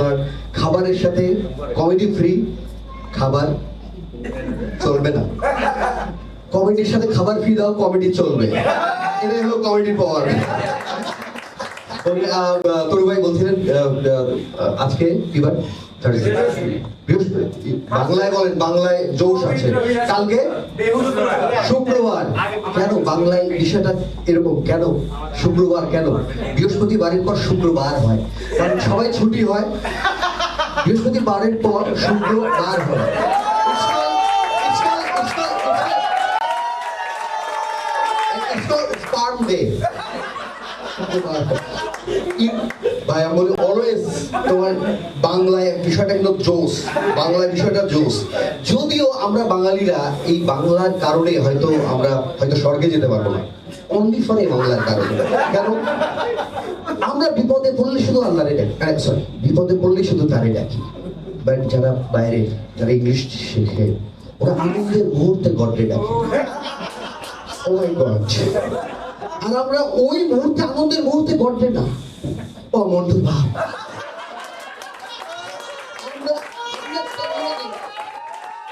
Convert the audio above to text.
আর খাবারের সাথে comedy free, খাবার চলবে না। কমেডির সাথে খাবার ফ্রি দাও, কমেডি চলবে। এটাই হলো কমেডির পাওয়ার। তরু ভাই বলছিলেন আজকে কি বার? বৃহস্পতি। বাংলায় বলেন, বাংলায় জোশ আছে। কালকে শুক্রবার। কেন বাংলায় বিষয়টা এরকম? কেন শুক্রবার? কেন বৃহস্পতিবারের পর শুক্রবার হয়? কারণ সবাই ছুটি হয়, বৃহস্পতিবারের পর শুক্রবার হয়। Sperm day. ভাই আমি বলি অলওয়েজ তোমার বাংলায় বিষয়টা কিন্তু জোস, বাংলায় বিষয়টা জোস। যদিও আমরা বাঙালিরা এই বাংলার কারণে হয়তো আমরা হয়তো স্বর্গে যেতে পারবো না, অনলি ফর এই বাংলার কারণে। কেন? আমরা বিপদে পড়লে শুধু আল্লাহরে ডাকি, সরি বিপদে পড়লে শুধু তারে ডাকি। বাট যারা বাইরে, যারা ইংলিশ শেখে, ওরা আনন্দের মুহূর্তে গডরে ডাকে। ও মাই গড। আর আমরা ওই মুহূর্তে, আনন্দের মুহূর্তে গডরে না, ও মন্টু ভাব।